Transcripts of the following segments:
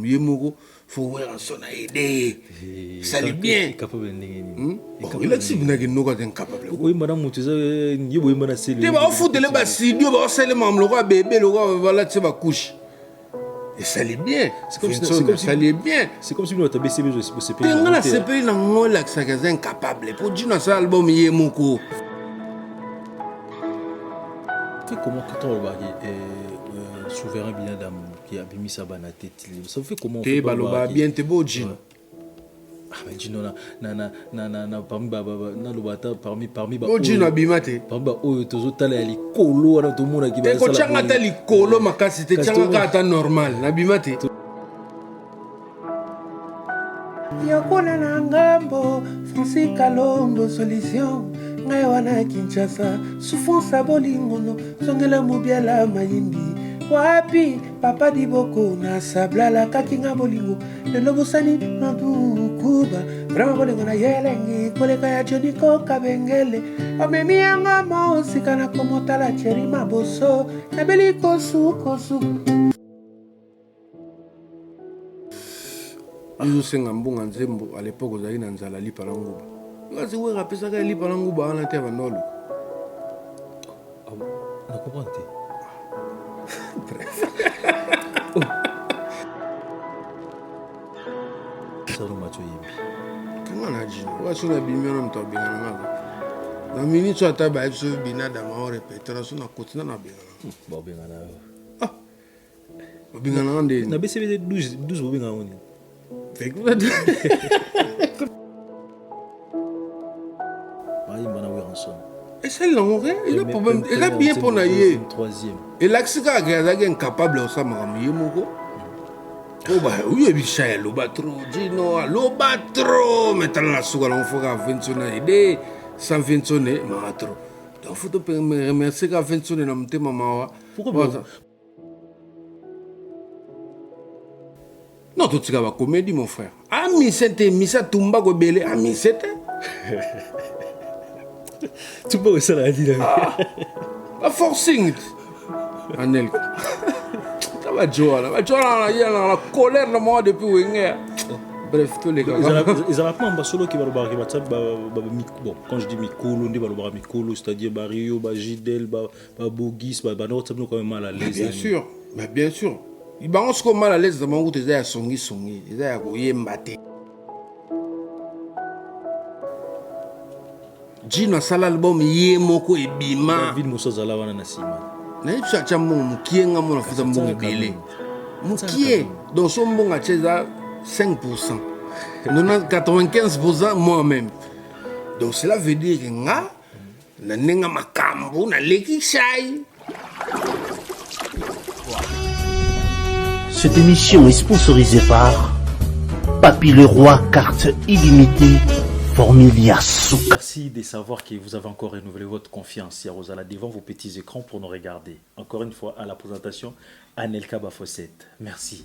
yemoko faut voir son aider ça l'est bien capable il a si bien que nous sommes incapables oui madame Mouteza yebo mana c'est tu vas foutre le bas si Dieu va seuler mam le roi bébé le roi voilà tu vas coucher et ça l'est bien c'est comme ça l'est bien c'est comme si nous t'avais CP tu as la CP na ngola que ça est incapable pour dire ça album yemoko comment que on va souverain bien dame qui a mis sa banane tête ça fait comment on fait baloba bien te beau Gino ah mais Gino na parmi na lobata parmi beau Gino abimate parmi oyo tozotala ya likolo wana to mona ki ba sala ko changa ta likolo makasi te changa ta normal na bimate yakona na ngambo Francis Kalombo solution ngai wana Kinshasa souffrance bolingono songela mobiala mayindi wapi papa diboko na sablala kakinga bolingo lelo bosani na dukuba vraiment bolingo na yelengi koleka ya Joniko Kabengele omemi yanga mosika na komotala Thierry Maboso na beli kosu izosenga mbonga nzembo à l'époque ozali na nzala lipa la nguba ngasi we rapesaka lipa la nguba wana te bandolo na comprendre salo macho yibi kanga na jino wasu na bimio na mto bingana ngaka na minitso ata ba so bina da ma répéter so na kotina na bingana ba bingana bingana ndé na BCB 12 bingana woni et c'est long, il a problème, il a bien pour naïe. Et l'accès est incapable de ça, madame Yemoko. Oh bah oui, il y a l'obatro, Gino, l'obatro, maintenant la souga, on faut qu'à idée, sans ventionner, matro. Donc faut te remercier qu'à ventionner dans mon thème, maman. Pourquoi ça? Non, tout ce qui va comédie, mon frère. Ah, mais c'était, mais ça tomba go belé, ah, mais c'était. Tu peux ça la dire. La forcing. Anel. Ça va jouer là. Va jouer là, il y a la colère de moi depuis Wenger. Bref, tous les gars. Ils ont pas un solo qui va le barrer, bon, quand je dis Mikolo, on dit le barrer Mikolo, c'est-à-dire Barrio, Gidel, Bogis, non, ça nous quand même mal à l'aise. Bien sûr. Mais bien sûr. Il balance comme mal à l'aise dans mon goût, ils ont songi. Ils ont yembaté. Gino sala album yemoko ebima David Moussa zala wana na sima na yipsa cha mukie nga mona futa mbongo belé mukie donc son mbongo cheza 5% 95% moi-même donc cela veut dire que nga na nenga makambo na leki shai. Cette émission est sponsorisée par Papy Leroy, carte illimitée Formilia Souk. Merci de savoir que vous avez encore renouvelé votre confiance, Rosala, devant vos petits écrans pour nous regarder. Encore une fois, à la présentation, Anelka Bafossette. Merci.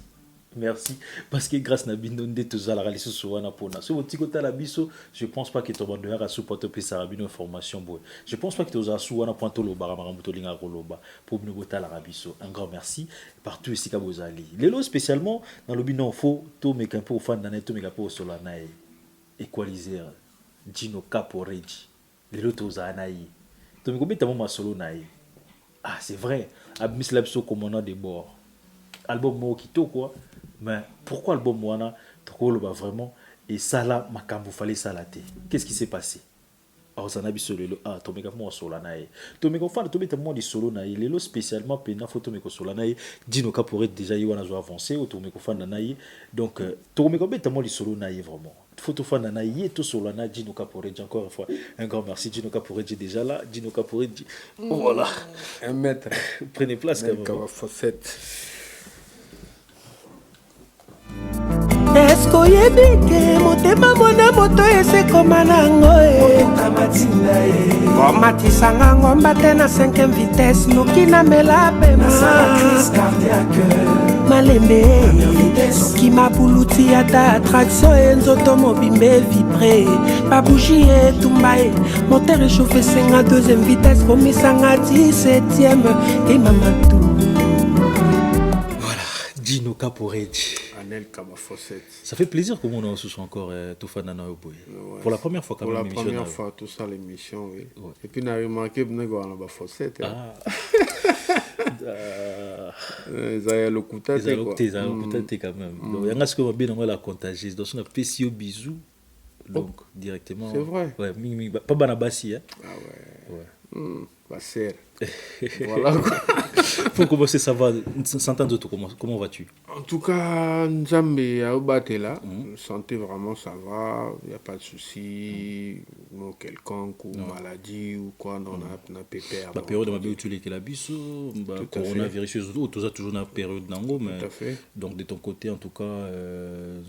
Merci. Parce que grâce à Binonde, tous à la réalisation sur Wanapona. Sur votre côté, la biso, je ne pense pas que tu as supporté une information. Je ne pense pas que tu as supporté pour nous la rabiso. Un grand merci. Partout ici, Kabozali. Lélo, spécialement, dans le binon, il faut tout me camper au fan d'année, tout me camper au solanaï. Equaliser Gino Caporeji les autres anaï to me combien ma solo naï ah c'est vrai abmis labso commandant de bord album mo kito quoi mais pourquoi album wana to le vraiment et ça là makambo fallait salater qu'est-ce qui s'est passé alors ça n'a pas solo ah to me mo solo naï to me fan to me mo di solo naï lelo spécialement pena photo me ko solo naï Gino Caporeji déjà y wana zo avancé ou to me ko fan naï donc to me combien mo di solo naï vraiment photo fan na yeto solana Gino Caporeji encore une fois un grand merci Gino Caporeji déjà là Gino Caporeji voilà un maître prenez place quand même Fossette est-ce que yebike motema mona moto esekoma nango komatisanga ngomba te na 5e vitesse noki na mela pema malembe qui m'a boulouti ata attraction et nzoto mobimbe vibré babougie et tumbae moteur réchauffé 2e vitesse komisanga 17e et mamadou voilà Gino Caporeji Anel Kabafosset. Ça fait plaisir que mon ce soit encore tout fan d'Anna Oboy. Pour la première fois quand même. Pour la première fois, tout ça, l'émission, oui. Ouais. Et puis, on a remarqué que nous avons Fosset. Ah. Ils ont le coup de tête. Ils ont le coup de tête quand même. Donc, il y a ce qu'on va bien la contagieuse. Donc, on a fait si bisous. Donc, directement. C'est vrai. Ouais, pas Banabassi. Hein. Ah ouais. Ouais. Bah, c'est. Voilà quoi. Pour commencer, ça va. S'entendre tout, comment vas-tu? En tout cas, Nzambe a obaté là. Santé vraiment, ça va. Il n'y a pas de souci. Non, quelconque ou maladie ou quoi. Non, on a pépère. La période où tu es la biso, coronavirus, tout ça toujours dans la période d'ango. Tout à fait. Donc, de ton côté, en tout cas,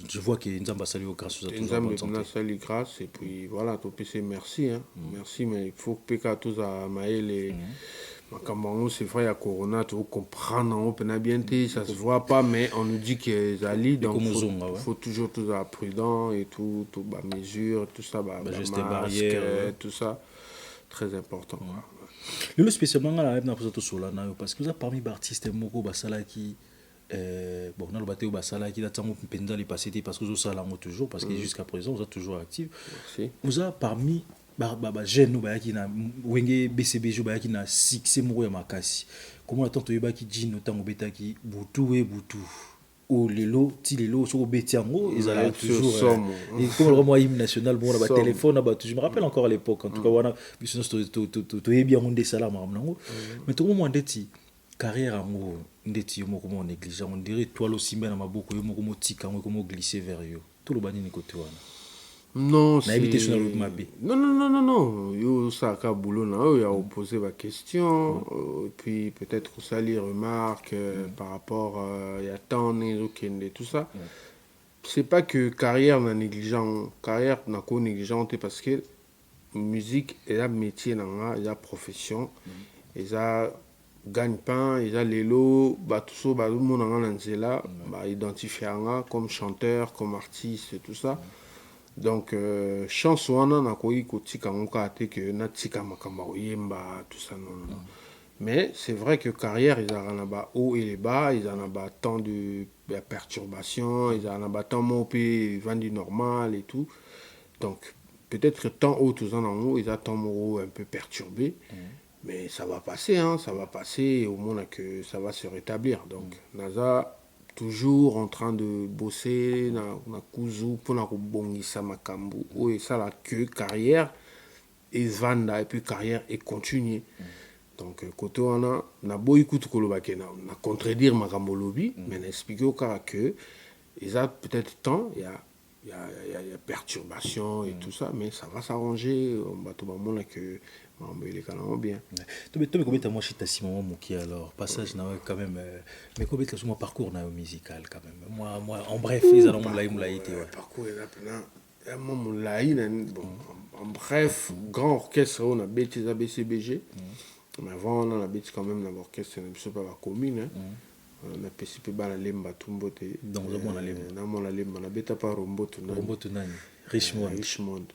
je vois que Nzambe a salué grâce à toi. Nzambe a salué grâce. Et puis voilà, ton PC, merci. Hein. Merci, mais il faut que PK tous à Maël et. C'est vrai, il y a Corona, tu comprendre, ça se voit pas, mais on nous dit qu'il y a Ali, donc il faut toujours tout ça prudent et tout mesure, tout ça, masque, barrière, tout ça, très important. Le spécialement, parce que vous avez parmi les artistes, qui bon, on a le bateau Basala qui a pendant passé parce que vous avez toujours, parce que jusqu'à présent, vous êtes toujours actif. Vous avez parmi jeune qui na wenge BCBJ qui na succès moko ya makasi comment attend to yeba ki jino tango betaki butu e butu o lelo ti lelo so beti yango ils allaient toujours et comme le hymne national bon na ba téléphone na ba je me rappelle encore à l'époque en tout cas wana biso to yebi yango nde sala maramnango mais to mo ndeti carrière yango ndeti yo moko mo négligent on dirait toi lo simba na maboko yo moko mo tika ngo mo glisser vers yo tout le bani ni côté wana. Non, c'est... Non. Yo, ça a boulot, il a posé ma question, et puis peut-être ça les remarques par rapport il y a tant de tout ça. C'est pas que carrière n'a négligent, carrière n'a qu'au négligente parce que musique est un métier, il y a profession, il y a gagne-pain, il y a l'élo, tout ça, tout le monde a identifié comme chanteur, comme artiste et tout ça. Donc chance wana na koyi kotika ngoka ate que na tika makamba oyemba tout ça non. Mais c'est vrai que carrière ils en a haut et les bas, ils en a tant de perturbations, ils en a tant mopé vendu normal et tout. Donc peut-être tant haut tout ça en haut, ils attendent un peu perturbé. Mais ça va passer ça va passer au moins que ça va se rétablir. Donc NASA toujours en train de bosser na kuzu pour na bongisa makambu et ça la que carrière et vanda et puis carrière et continuer. Donc côté on a beau écouter kolobake na contredire makambo lobby mais n'expliquer au cas que ils a peut-être temps il y a perturbation et tout ça mais ça va s'arranger on va tout le monde que il est quand même bien. Tu me comment moi chez ta Simon Mouki alors passage quand même mais comment est mon parcours musical quand même moi en bref ils ont mon été parcours est bon en bref grand orchestre on a bêtise à BCBG mais avant on a bêtise quand même dans l'orchestre c'est pas la commune on a participé à la lemba tumbote donc on a lemba na beta pas romboto nani Richmond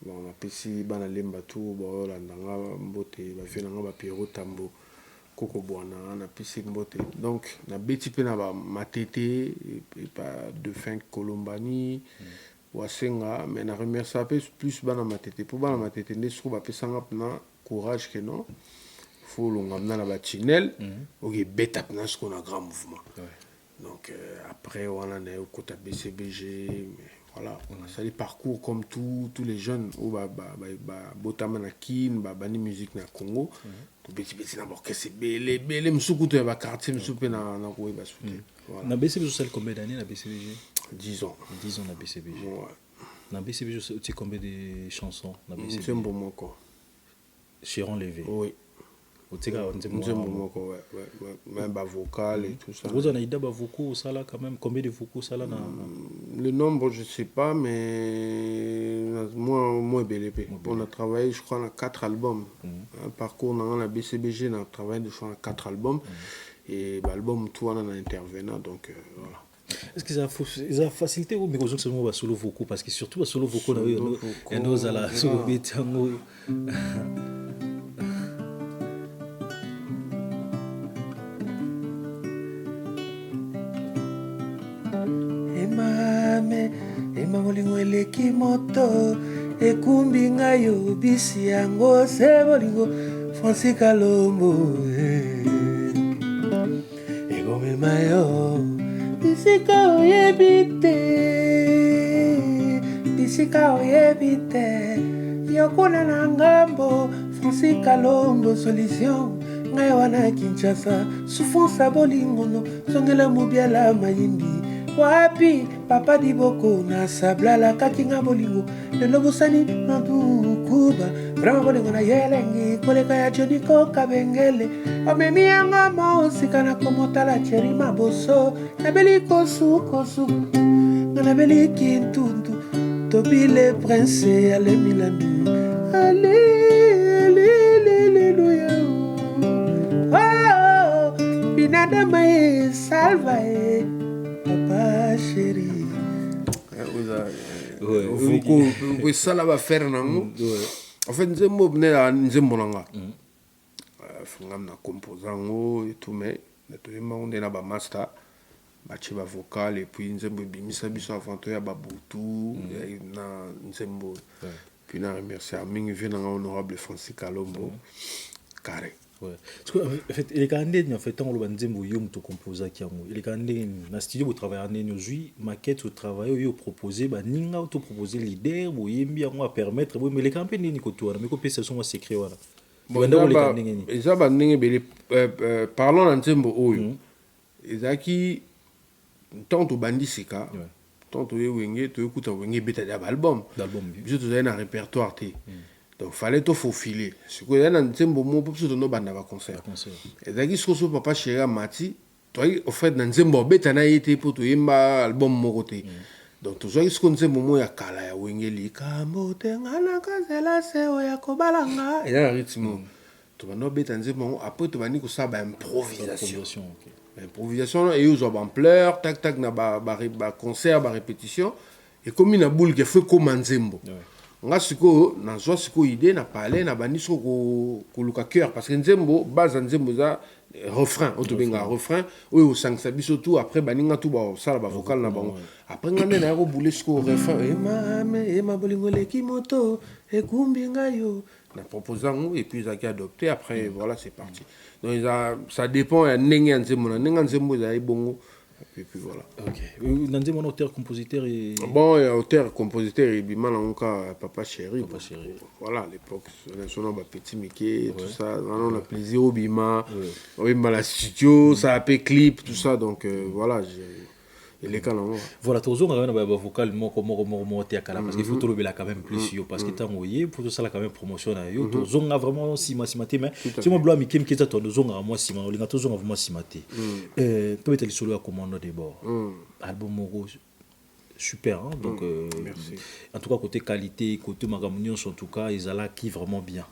bon on a pesi bana lemba tout bon landanga mbote ba venanga ba Pierrot Tambo koko bwana na pesi mbote donc na beti pe na ba matete et pas de fin Colombani wasenga mais na remercier plus bana matete pour bana matete ne se ba pesanga na courage que non faut longamna na ba tunnel ok beta na ce qu'on a grand mouvement donc après on a eu côté BCBG mais voilà, ça les parcours comme tous les jeunes au botama na kin bani musique na Congo to beti d'abord que c'est belé msukuto ya ba quartier msupe na ko ba souté voilà na BCBG c'est combien d'années na BCBG 10 ans na BCBG ouais na BCBG tu combien de chansons na BCBG c'est bon moi quoi Chiron Levé oui même vocal et tout ça. Vous en avez des vocaux ça là quand même combien de vocaux ça là le nombre je sais pas mais moi BLP on a travaillé je crois on a 4 albums un parcours dans la BCBG on a travaillé de 4 albums et l'album tout on a intervenant donc voilà. Est-ce que ça a facilité ou mais que seulement solo vocaux parce que surtout solo vocaux on nous à la solo beat mame ema bolingo eleki moto ekumbi ngai yo bisi yango se bolingo Francis Kalombo egomema yo bisika oyebi te bisika oyebi te yokuna na ngambo Francis Kalombo solution ngai wana Kinshasa souffrance ya bolingono zongela mobiala mayindi wapi papa diboko na sablala kakinga bolingo lelo bosani na dukuba vraiment bolingo na yelengi koleka ya Joniko Kabengele omemi yanga mosika na komotala Thierry Maboso nabeli kosukosu nabeli kintuntu tobile prince ale milandu ale Binadamae salvae papa chéri. Vous ça va faire non. En fait nzembo bnela nzembo nanga. Fungam na composant et tout mais na to yema on na ba master ba chiba vocal et puis nzembo bimisa biso avant to ya ba butu na nzembo. Puis na remercier mingi vient honorable Francis Kalombo. Carré. Ouais. Parce que en fait, il est quand même en fait on le banzembo yo muto composer qui amu. Il est quand même na studio au travail en aujourd'hui maquette au travail yo proposer ba ninga auto proposer leader bo yembi on va permettre bo mais les campagnes ni ko to mais ko pesa son secret wala. Bon ça ba ninga be parlons dans nzembo oyo. Ezaki tanto bandi sika. Tanto yo wenge to écoute wenge beta d'album. D'album. Je te donne un répertoire té. Donc fallait tout faufiler. Ce que j'ai dans Nzembo mo pour se donner banda va concert. Et dagi ce que papa chéri Mati, toi au fait dans Nzembo beta na été pour to yemba album mo côté. Donc tu vois ce que Nzembo mo ya kala ya wengeli kambo tengana kazela se o ya kobalanga. Et là rythme. Tu vas no beta Nzembo après tu vas ni ko ça ba improvisation. Improvisation et aux ampleur tac tac na ba concert ba répétition et comme une boule qui fait comme Nzembo. Nga siko na zo siko idée na parler na bani siko ko luka cœur parce que nzembo base nzembo za refrain otobenga refrain o sangsa biso tout après baninga tout ba sala ba vocal na bango après ngane na ko bouler siko refrain e ma bolingo leki moto e kumbi ngayo na proposant et puis ça qui adopté après voilà c'est parti donc ça dépend ya ndenge nzembo na ndenge nzembo za bongo. Et puis voilà. Ok. Nandé mon auteur compositeur et bon auteur compositeur et bima na nka papa chéri. Papa chéri. Voilà à l'époque on a petit Mickey tout ça on a plaisir au bima. Oui mal la studio ça a fait clip tout ça donc voilà et les canons. Voilà toujours on a ba vocal moko te akala parce qu'il faut tout le bela quand même plus yo parce que tant oyer pour tout ça là quand même promotion na yo to zonga vraiment simate mais si mo blo Mickey qui ça to zonga moi sima on linga to zonga vraiment simate peut-être le solo à commande de bord album moko super hein? Donc merci. En tout cas côté qualité côté magamunion en tout cas ils alla qui vraiment bien.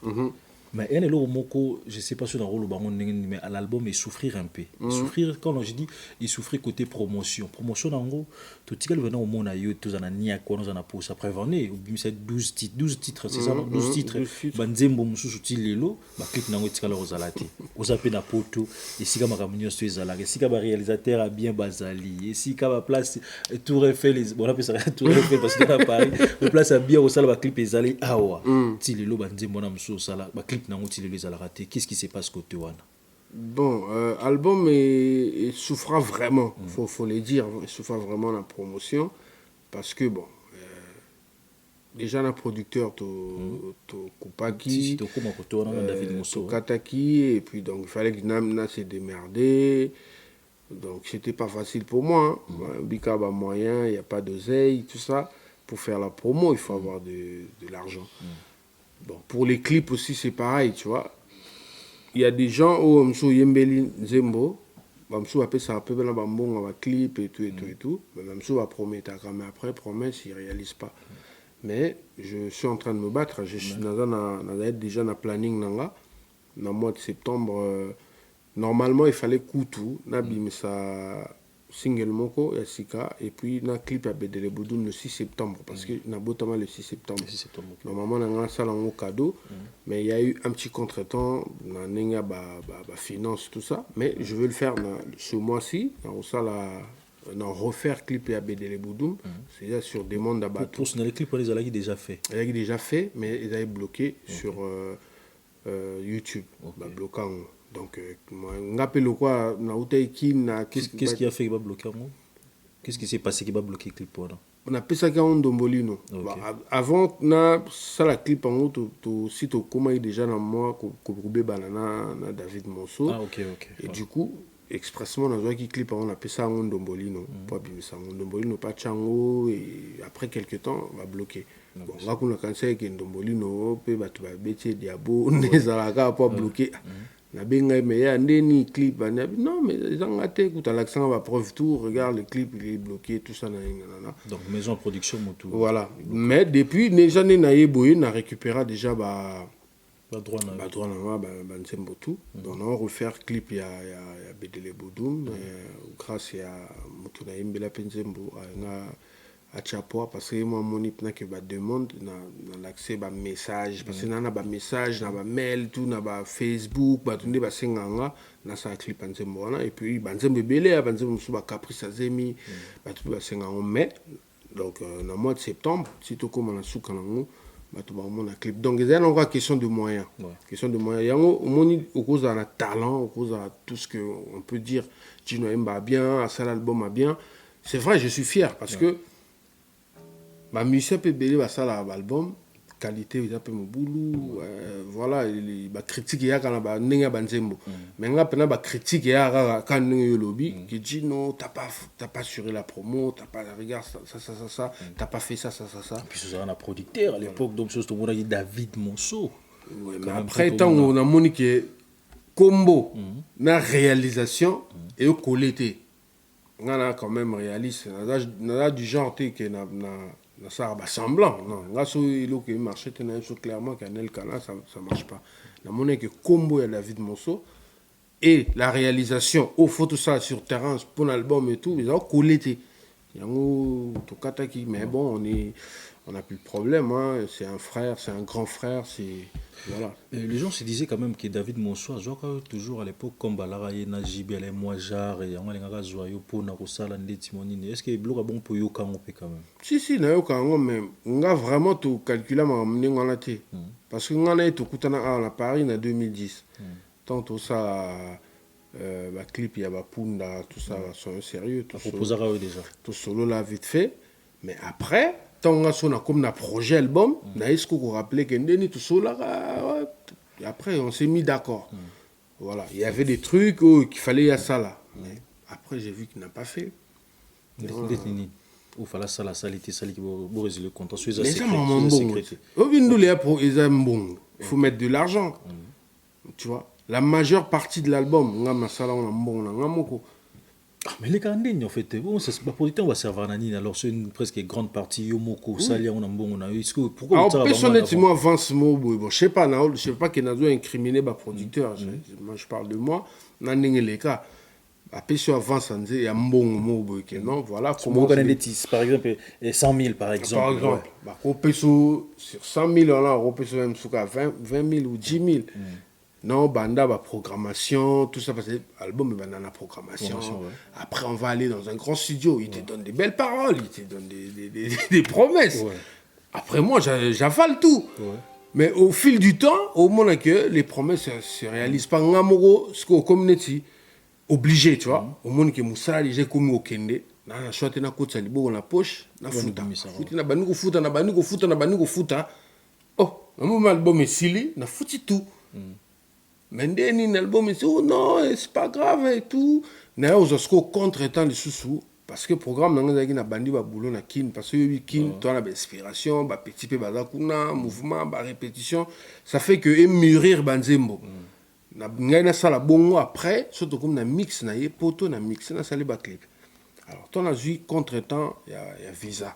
Mais un élo moko je sais pas si dans le rôle mais à l'album il souffrir un peu souffrir quand je dis il souffrir côté promotion en gros tout ce qu'elle venait au monde ayo tous en nia quoi nous en a poussé après venir ou bien c'est 12 titres c'est ça 12 titres banzembo mususu tilelo ba clip nango tikala rozalati ozape na poto esika makamunyo sto ezala esika ba réalisateur a bien bazali esika ba place Tour Eiffel les bon appelle ça Tour Eiffel parce que à Paris le place a bien au sala ba clip ezali awa tilelo banzembo na mususu sala ba clip nango tilelo ezala raté qu'est-ce qui se passe côté wana? Bon, album il souffra vraiment, faut le dire, il souffra vraiment la promotion parce que bon, déjà un producteur to Kupaki, to Kataki et puis donc il fallait que Namna se démerder, donc c'était pas facile pour moi. Bika ba moyen, il y a pas d'oseille, tout ça pour faire la promo, il faut avoir de l'argent. Bon, pour les clips aussi c'est pareil, tu vois. Il y a des gens où Msou Yembeli Zembo, Msou appelle ça un peu dans un clip et tout. Mais Msou va promettre, mais après, promesse, il ne réalise pas. Mais je suis en train de me battre. Je suis déjà dans le planning. Dans le mois de septembre, normalement, il fallait Koutou, Nabim, ça single Moko, Yassika, et puis un clip à Bedele Boudoun le 6 septembre, parce que n'a notamment le 6 septembre. Normalement, on a un salon au cadeau, mais il y a eu un petit contretemps, on a finance, tout ça, mais je veux le faire ce mois-ci, on a non, refaire clip et Bédélé Boudoum, c'est sur demande d'Abatou. Pour ce les clips, on les a déjà fait. Ils avaient déjà fait, mais ils avaient bloqué sur YouTube. Bah, bloquant. Donc, on appelle quoi Qu'est-ce qui a fait qu'il va bloquer moi? Qu'est-ce qui s'est passé qui va bloquer le clip? On appelle ça quand Dombolino. Bah, avant, ça la clip en haut, si tu commences déjà dans moi, Kourbe Banana, David Monceau. Ah, ok. Et du coup, expressement, dans un clip, on appelle ça un Dombolino. Pas bien ça, un Dombolino, pas Chango. Et après quelques temps, on va bloquer. Bon, on va qu'on a cancellé qu'un Dombolino, tu vas bêter Diabo, on est à la pas bloquer. Mais il y a un clip. Non, mais ils ont raté. Écoute, l'accent va preuve tout. Regarde le clip, il est bloqué, tout ça. Donc, maison de production, tout. Voilà. Mais depuis, les années, on a récupéré déjà droit tout. Donc, on va refaire clip. Il y a Bédélé Boudoum. Grâce à Moutouna Mbela Penzembo. À Chapois, parce que moi, mon ipna que ba demande dans l'accès à message, parce que dans ba message, dans ba mail, tout dans ba Facebook, ba tout ba senganga, dans sa clip Nzembo et puis Banzembo belé, Banzembo sous ba caprice azemi, ba tout ba senganga en mai. Donc dans le mois de septembre, si tout comme on a sous kanango, ba tout ba mon clip. Donc il y a encore question de moyens. Question de moyens. Yango au monde au cause de talent, au cause de tout ce que on peut dire, Gino Mba bien, à ça l'album a bien. C'est vrai, je suis fier parce que ma musique peut belé ça l'album qualité ils appellent mon boulot voilà ba critique ya kana ba ninga banzembo mais nga pena ba critique ya quand ninga lobby qui dit non t'as pas assuré la promo, t'as pas regarde ça t'as pas fait ça. Et puis ce sera un producteur à l'époque donc chose tout le monde a dit David Monceau. Mais après tant on a monique combo na réalisation et au collecté on a quand même réaliste on a du genre que na ça va semblant non là sur il qui marché clairement Canel Cana ça marche pas la monnaie que combo et David Monceau et la réalisation au photo ça sur terrain pour l'album et tout ils ont collecté tout kataki mais bon on a plus de problème hein. C'est un frère c'est un grand frère c'est voilà. Les gens se disaient quand même que David Monceau jouait toujours à l'époque comme Balara Najibi les Moijar et on a joyeux pour na kosala ndetimoni est-ce que bloc bon pour yo quand même si na yo quand même on a vraiment tout calculé ma on a été parce que on a été kutana à Paris en 2010 tant tout ça ba clip il y a ba Punda tout ça sont sérieux tout proposera déjà tout solo là vite fait mais après tant on a comme un projet album na est-ce qu'on rappelait que ndeni tout solo là après on s'est mis d'accord voilà il y avait des trucs qu'il fallait à ça là mais après j'ai vu qu'il n'a pas fait ou fallait ça la salité ça qui va résoudre le contrat sur les gens bon au bindu les pour ils aiment bon il faut mettre de l'argent tu vois la majeure partie de l'album ngama sala on a bon ngamoko. Mais les candidats en fait bon c'est pas pour on va servir nani alors c'est une presque grande partie yomoko salia on a bon on a est-ce que pourquoi ça personnellement avance mo bon je sais pas qu'il n'a pas incriminé ba producteur moi je parle de moi nani les cas après sur avance on dit il y a bon mo que non voilà comment on connaît par exemple 100 000 par exemple bah sur 100 000 là on peut sur même sur 20 000 ou 10 000 non banda ba programmation tout ça parce que album est banana programmation après on va aller dans un grand studio il te donne des belles paroles il te donne des promesses après moi j'avale tout mais au fil du temps au moment que les promesses se réalisent pas ngamoro ce qu'au community obligé tu vois au monde que musala j'ai comme au kende na choite na kotsa libo na poche na futa na banuko futa oh mon album est silly na futi tout. Mais un album dit oh non c'est pas grave et tout na ozosko contre-temps de sous parce que programme nanga na bandi ba boulot na kin parce que kin toi la inspiration ba petit peu bazakuna mouvement ba répétition ça fait que mûrir banzembo na ngana sala bongo après surtout comme na mix na ye poto na mix na sali ba clip alors toi na vu contre-temps il y a visa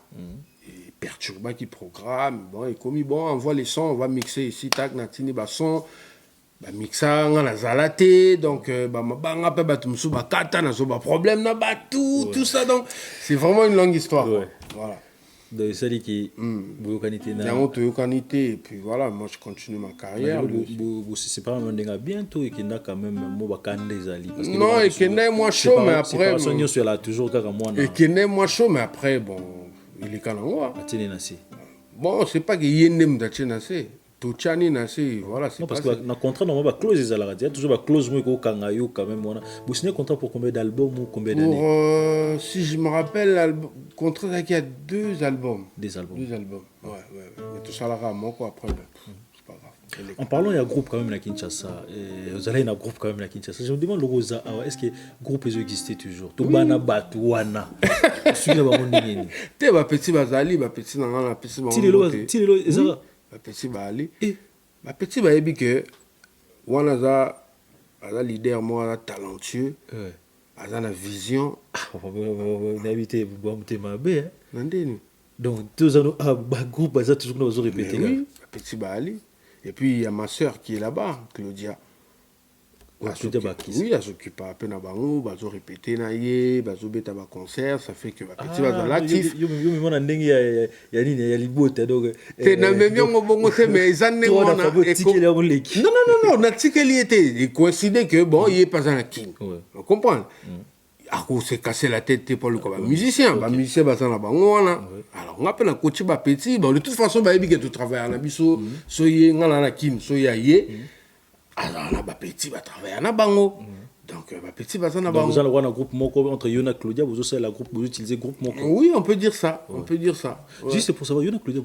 et perturba qui programme bon et comme bon on voit les sons on va mixer ici tac na tini ba son ba mixa nga na zalate donc ba mabanga pe batu musu ba kata na zo ba problème na ba tout ça donc c'est vraiment une longue histoire voilà Donc, c'est dit que vous qualité Il y a une qualité, et puis voilà, moi je continue ma carrière. C'est pas un dingue bientôt et qu'il y a quand même moi non, et qu'il y a moins chaud, mais après. Et qu'il y a moins chaud, mais après, bon, il est quand même. Bon, c'est pas qu'il y ait une d'Achenase. Touchani Nasi, voilà, c'est non, parce que dans le contrat, normalement, il y a toujours une clause quand même. Vous signez un contrat pour combien d'albums ou combien d'années? Si je me rappelle, le contrat, il y a 2 albums. Des albums. 2 albums, ouais. Mais tout ça, là, moi, quoi, après, c'est pas grave. En parlant, il y a un groupe quand même à Kinshasa. Vous allez, il y a un groupe quand même à Kinshasa. Je me demande, est-ce que le groupe existe toujours? Tout le monde a battu. Tu es petit Bazali, petit Nangana, petit Bazali. Petit Bali. Petit Bali, que Wanaza, un leader, moi, talentueux, a une vision. Donc, tous les groupes, ça toujours nous répété. Oui, Petit Bali. Et puis, il y a ma soeur qui est là-bas, Claudia. Oui, elle s'occupe à peine à Bango, elle a répété, elle a un concert, ça fait que Petit va dans l'actif. Il y a des bottes. Tu n'as même pas mais ils en ont non, on a dit qu'il était. Il coïncidait que, bon, il n'est pas un king. On comprend. À cause s'est cassé la tête pour le musicien. Le musicien va s'en avoir. Alors, on appelle un coach petit. De toute façon, il y a tout travail à la biso. Soyez un king, soyez. Alors, on a petit va travailler à Nabango. Donc, petit va s'en avoir. Vous allez avoir un groupe Moko entre Yona et Claudia. Vous utilisez le groupe Moko. Oui, on peut dire ça. On peut dire ça. Juste pour savoir, Yona et Claudia,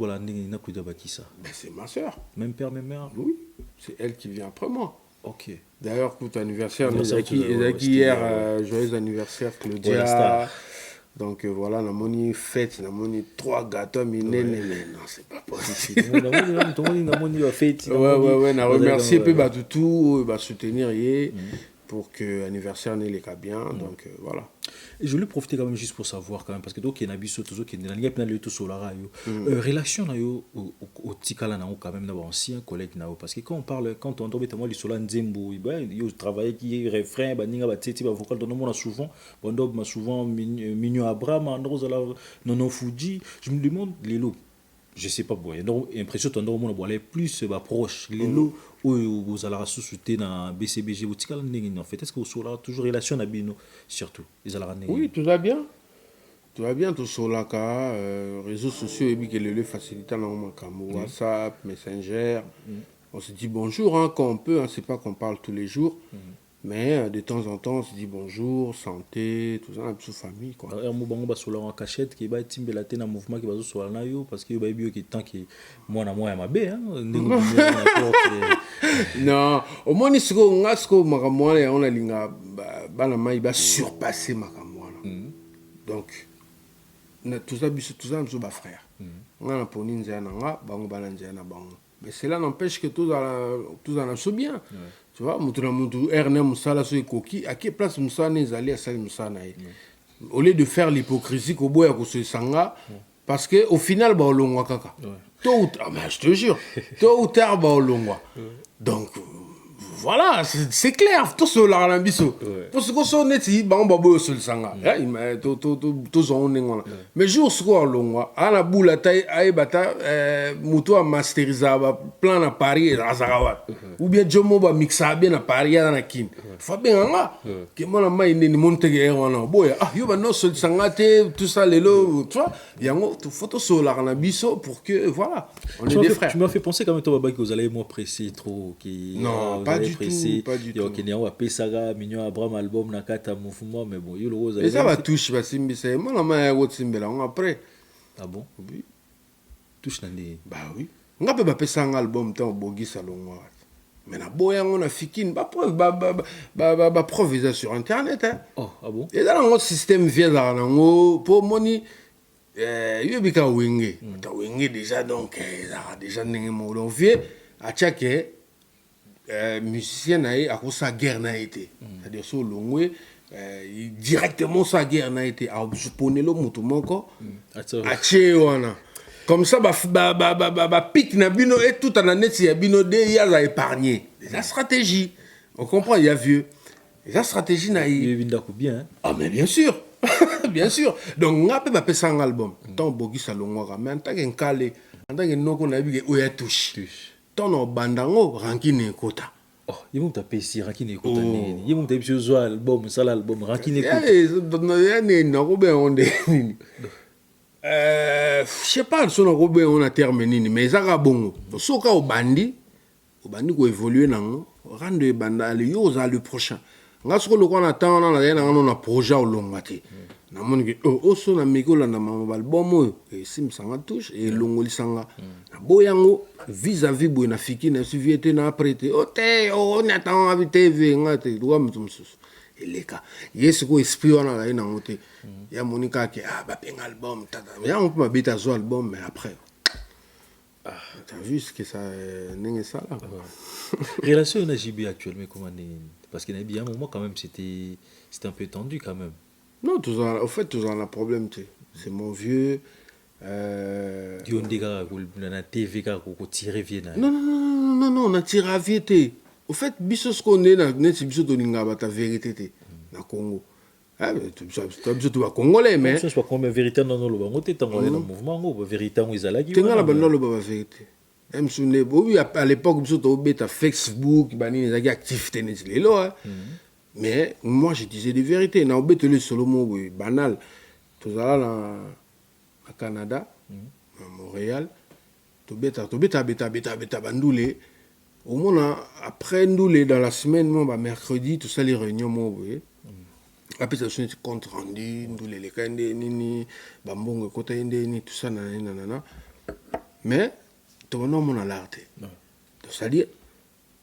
Claudia qui ça? C'est ma soeur. Même père, même mère? Oui, c'est elle qui vient après moi. Ok. D'ailleurs, coup anniversaire, hier, joyeux anniversaire Claudia. Donc voilà, on a moni fête, on a moni 3 gâteaux, mais non, c'est pas possible. Ouais, on a remercié peu tout, soutenir pour que l'anniversaire n'ait les cas bien. Donc voilà. Et je voulais profiter quand même juste pour savoir quand même, parce que donc il y a un abisso toujours qui est dans le tout sur la radio. Relation au Tikala na quand même d'avoir ancien collègue na parce que quand on tombe tellement les sola nzembo, il travaille qui refrain, ninga bateti vocal dans monde souvent, souvent mignon Abraham, non Fuji, je me demande les lots. Je sais pas, bon, il y a l'impression que tu es plus proche. Les lots où vous allez soutenir dans BCBG, vous en fait, est-ce que vous avez toujours relation avec nous, surtout? Oui, tout va bien. Tout va bien, tout sur la réseaux sociaux, et puis le facilitant dans WhatsApp, Messenger. On se dit bonjour quand on peut, c'est pas qu'on parle tous les jours. Mais de temps en temps, on se dit bonjour, santé, tout ça, on a toute famille. Quoi. Alors, on va sur la cachette qui va être un mouvement qui va sur la naïo parce qu'il y a des temps qui moi à ma baie. Non, au moins, on a linga surpasser ma donc, tout ça, nous sommes frères. On a pour nous, mais cela n'empêche que tout en a bien. Tu vois, à quelle place Moussa n'est allé à Salim Moussa? Au lieu de faire l'hypocrisie qu'au bout de Sanga, parce qu'au final, bah, on l'a kaka. Je te jure, tôt ou tard, bah, on l'a. Donc, voilà, c'est clair, tout ce là, parce que son neti, bah, on va boire sur le Sanga. Mais jour soir, l'on a la boule à taille, aïbata, mouto à masteriser, plan à Paris et à Zarawa. Ou bien Jomo va mixer bien à Paris à la kin. Fabien, que moi, la main n'est ni monté guerre en a. Boy, you va non sur Sangate, tout ça, les lots, tu vois. Il y a une photo sur la biso pour que, voilà, on est des frères. Tu m'as fait penser quand même, toi, que vous allez moins pressé trop. Non, pas du tout. Pas du tout. Il y a un Pesaga, Mignon Abraham, album, Nakata, mouvement, mais bon, il y a le rose. Et ça va toucher, parce que moi, la main est haute, après. Ah bon? Oui. Touche l'année. Bah oui. On a pas fait un album, tant bogi salon. Mais na boya on a fikin, bah preuve sur internet. Oh, ah bon? Et dans notre système vient là, pour moni, il y a bien wingé. Ta wingé déjà donc, déjà n'est pas donc vieux. À chaque musicien a cause sa guerre n'a été. C'est-à-dire sur l'ongwe. Directement sa guerre n'a été à supposer le mouton encore à Tchéwana comme ça pique na bino et tout en année si bino de y a épargné la stratégie on comprend il y a vieux la stratégie n'a eu bien ah mais bien sûr bien sûr. Donc, on a fait un album. Tant que ça l'onga, mais en tant qu'un calé, en tant que nous qu'on a vu que oya touche. Tant on bandango rankine kota. Oh, il m'a tapé ici, rankine kota. Il m'a tapé sur l'album, ça l'album, rankine kota. Je sais pas si on a terminé, mais ça a bon. So ka au bandi ko évoluer nango, rendre banda le prochain. Ngasko le qu'on attend on a projet au long mate. Na moni o so na mikola na mama album et sim sanga touche et longoli sanga. Na boyango vis-à-vis bo na fiki na suviete na prêter. O te on attend avec TV ngate doa mutumsus. Eleka yesu ko esprit wana la ina ngote ya monika ke ba penga album tata ya on peut beta zo album mais après t'as vu ce que ça n'est ça là relation on a JB actuellement comment parce qu'il y a bien un moment quand même c'était un peu tendu quand même. Non au fait tous en a problème tu c'est mon vieux on dit que na TV ka ko tirer viena. Non on a tiré à vieté. Au fait, biso ce qu'on est dans net biso to ninga ba ta vérité na Congo. Ah tu biso to congolais mais je sais pas combien vérité dans le bango te tango dans mouvement ngo vérité ngo izalaki. Tenga la bando le ba vérité. Même souné oui à l'époque biso to beta Facebook bani les activité net lelo mais moi je disais des vérités na obete le solo mo banal. Tout ça là à Canada à Montréal to beta bandoulé. Au moins, après nous, dans la semaine, mercredi, tout ça, les réunions, après ça, c'est compte rendu, nous les candes, nini, bambong, côté ni tout ça, nanana. Mais, tout le monde a l'art. C'est-à-dire,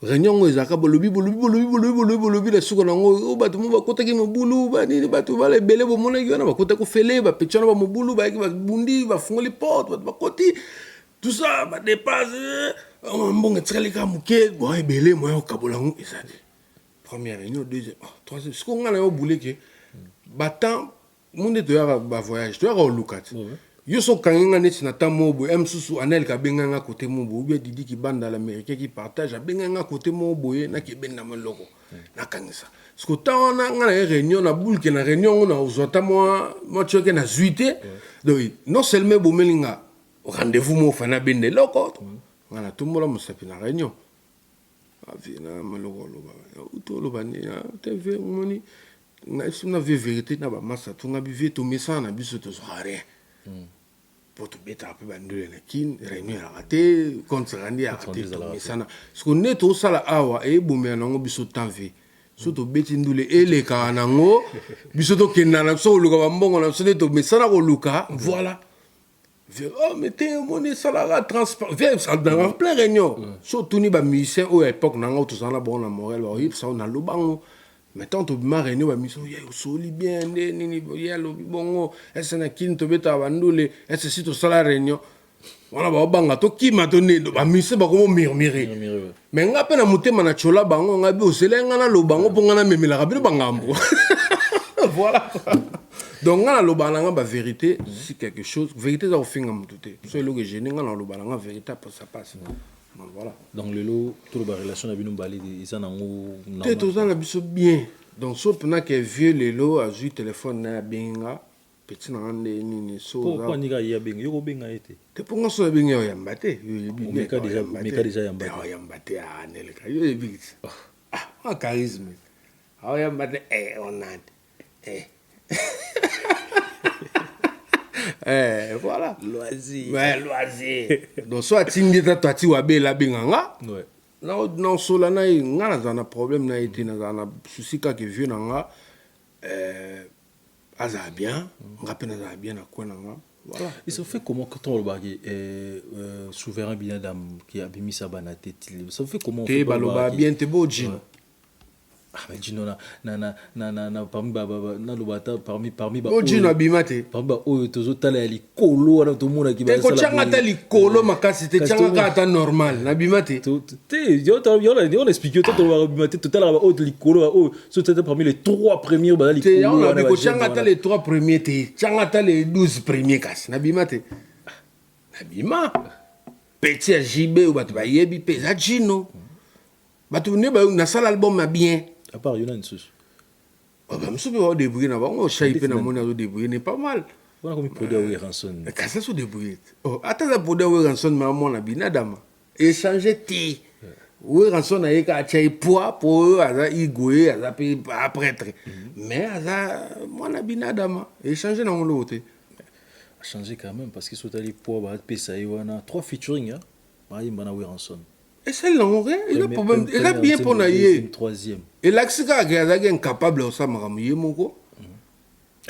réunion, ils ont le la soupe, on va côté qui me boulou, ni batu va les belés, mon aiguille, va côté qu'on fait les, va pétir, va mon boulou, va bundi, va fondre les portes, va côté. Tout ça va dépasser. Bon, tu sais, les gars, bon, et belé, moi, au Kabolango, et ça dit. Première réunion, deuxième, troisième. Ce qu'on a au boulet, que, battant, mon est de voyage, tu as au Lukat. Yo so kanga net na tamobo, M susu anel ka benga côté mobo, ou bien Didi qui bande à l'américain qui partage, benga côté mobo, na ki ben na mon logo. Na kanga ça. Ce que tant on a réunion, na boule, na réunion, on a aux moi, tu vois, na zuité. Donc, non seulement bomelinga. Rendez-vous mo fana bende loko ngana tumbola musapi na réunion avina maloko loba uto loba ni TV moni na isuna vérité na ba massa tunga bive to mesana biso to soare pour to beta pe bandule na kin réunion a raté contre randi a raté to mesana ce qu'on est to sala awa e bomé na ngo biso tanve surtout beti ndule ele ka nango biso to kenana so luka ba mbongo na so to mesana ko luka voilà. Oh, mais t'es mon salaire transparent. Dans plein réunion. Surtout, les musiciens, à l'époque, on a tous en bon à Montréal, on a le banc. Mais tant que ma réunion, on a mis soli bien, bon, est-ce que tu as bêta bandole, est-ce que tu as salaire réunion? On a banga, to qui m'a donné, ba musicien, ba comment murmurer. Mais on a peine à monter ma chola bango, on a bu au soleil, on a le bango pour on a même la rabine bangambo. Voilà. Donc, on a la vérité, c'est quelque chose. Vérité, ça fait un peu de temps. C'est le que j'ai dit, on a la vérité, ça passe. Donc, voilà. Donc, le lot, toute la relation avec nous, ils en ont tout ça, on a bien. Donc, sauf pendant que vieux, le lot, a eu téléphone, na benga, petit nan ni so. Pourquoi ni ga ya benga, yo benga été. Te pour ça benga ya mbate. Meka déjà ya mbate. Ya mbate a neleka. Yo e big. Ah, un charisme. Ah ya mbate on a voilà. Loisir. Ouais, loisir. Donc, soit tu toi, tu vas bien la binganga. Ouais. Non, cela n'a un problème, n'a été dans un souci qui vient dans bien, on rappelle bien à quoi voilà. Et ça fait comment quand on le bague souverain bien dame qui a mis sa banate, ça fait comment on fait bien t'es beau Gino. Ah mais Gino na parmi na lobata parmi beau Gino abimate. Parmi o tozo tala li kolo na to mona ki ba sala. Te ko changa tali kolo makasi te changa ka ta normal na bimate. Te yo expliquer to ba abimate total o li kolo o so te parmi les 3 premiers ba li kolo. Te on a ko changa ta les 3 premiers te changa ta les 12 premiers kas na bimate. Na bima. Petit JB ou batu ba yebi pe za Gino. Batu ne ba na sala album ma bien. À part Yonan Sus. Msubi wa débrouiller na bango chai pe na moni azo débrouiller n'est pas mal. On a comme produit à ranson. Kasa so débrouiller. Oh, attends la produit à ranson mais mon binadama. Échanger ti. Oui, ranson a yeka chai poids pour aza igoué aza pe prêtre. Mais aza mon binadama. Échanger na ngolo te. A changé quand même parce que soit allé poids ba pesa wana 3 featuring hein. Ba yimba oui ranson. Et c'est long, il a problème, il a bien pour naïe. Troisième. Et l'axica qui est incapable de ça, maramuye moko.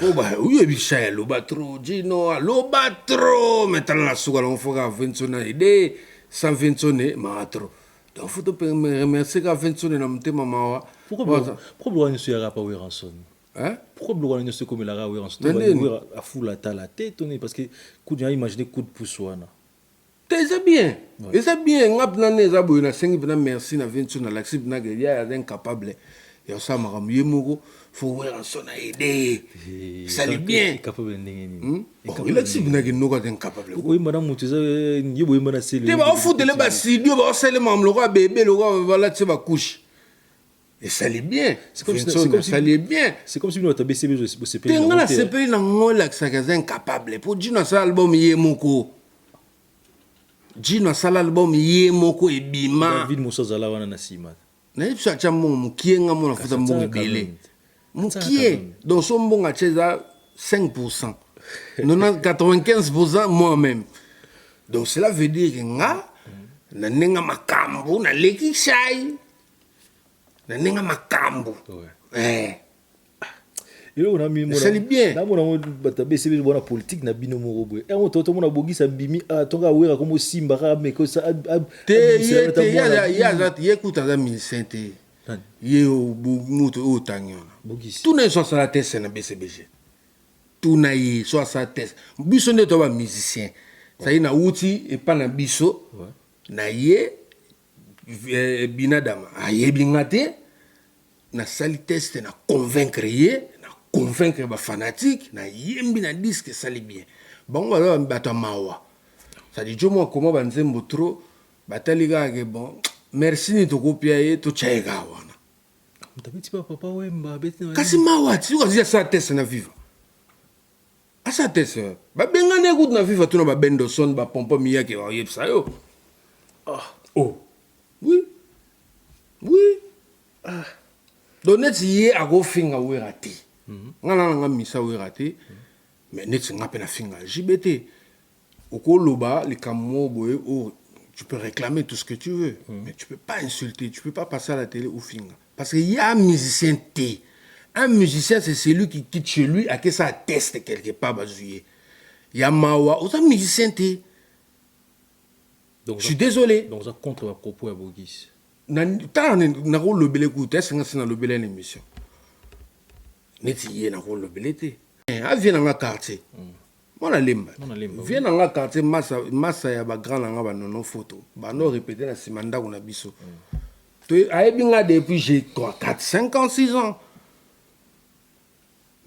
Oh bah oui, bichaya lobatro, Gino, lobatro. Maintenant la souga l'on fera 20 sonnes idée, 120 sonnes, maratro. Donc faut te remercier qu'à 20 sonnes n'a pas maman. Pourquoi pourquoi ne se pas oui ranson? Hein? Pourquoi ne se comme la oui ranson? À fou la tête, parce que coup de imaginer coup de pouce wana. C'est bien. Et c'est bien. Ngap na neza boy na sengi bina merci na 20 na laxib na gelia ya incapable. Ya ça maramu yemoko faut voir en son aider. Ça est bien. Capable ndengeni. Il laxib na ge noka incapable. Ko imana muteza yibo imana sele. Te ba fout le ba studio ba sele mam lo bébé lo voilà tu va couche. Et ça est bien. C'est comme ça est bien. C'est comme si nous avons BCB au CP. Te ngala CP na ngola que ça incapable. Pour dire na ça album yemoko. Gino sala album ye moko ebima David Moussa Zala wana na sima na yipsa cha mo mukie nga mo na futa mbongo belé mukie donc son mbongo cheza 5%. 95% moi-même. Donc cela veut dire que nga na nenga makambo na leki shai na nenga makambo. Il on a mis mon c'est bien. Na mon batabe c'est bona politique na bino moko boy. Et on toto mona bogisa bimi a tonga wera comme simba ka mais que ça te ya écoute za ministre ye o muto o tangiona bogisi. Tout ne so ça la test na BCBG. Tout na yi so ça test. Biso ne to ba musicien. Ça y na outil et pas na biso. Na ye binadama. Aye bingate na sali test na convaincre ye. Convaincre les fanatiques, na yembi na disque ça bien. Bon voilà bata mawa. Ça dit moi comment ba nzembo trop bataliga ke bon merci ni to kopia to chaiga wana. Mtabiti papa wemba beti na. Kasi mawa tu vas ça test na viva. Asa test ba benga ne good na viva tu na ba bendo son ba pompa miya ke wa yepsa yo. Ah oh. Oui. Oui. Ah. Donet yé a go finga werati. Ngana nga misa we raté mais net nga pe na finga JBT oko loba les camo boy oh tu peux réclamer tout ce que tu veux mais tu peux pas insulter, tu peux pas passer à la télé ou finga parce qu'il y a un musicien T. Un musicien c'est celui qui quitte chez lui à que ça teste quelque part bazouye. Il y a mawa autant musicien T. Donc je suis désolé. Donc ça contre ma propos à Bogis. Na ko lobele ku test nga sina lobele l'émission. Neti ye na ko lobelete a vient dans quartier mona lemba vient dans quartier massa ya ba grand nga ba nono photo ba no répéter na simanda kuna biso to a binga depuis j'ai 3 4 5 ans 6 ans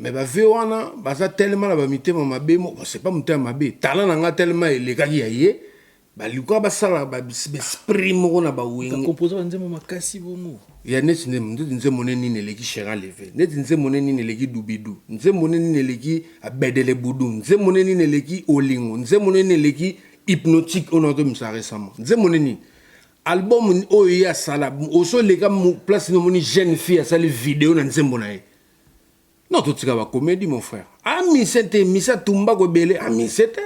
mais ba vewana ba ça tellement la ba mitema mabe mo c'est pas mutema mabe talent nga tellement il ka ye ba lukwa ba sala ba esprit mo na ba wingi composer nzemo makasi bomo ya net nze moneni ne leki chera levé net nze moneni ne leki dubidu nze moneni ne leki abedele budu nze moneni ne leki olingo nze moneni ne leki hypnotique on a comme ça récemment nze moneni album o ya sala o so leka place no moni jeune fille à sala vidéo na nze monae non tout ça va comédie mon frère ami c'était misa tumba ko belé ami c'était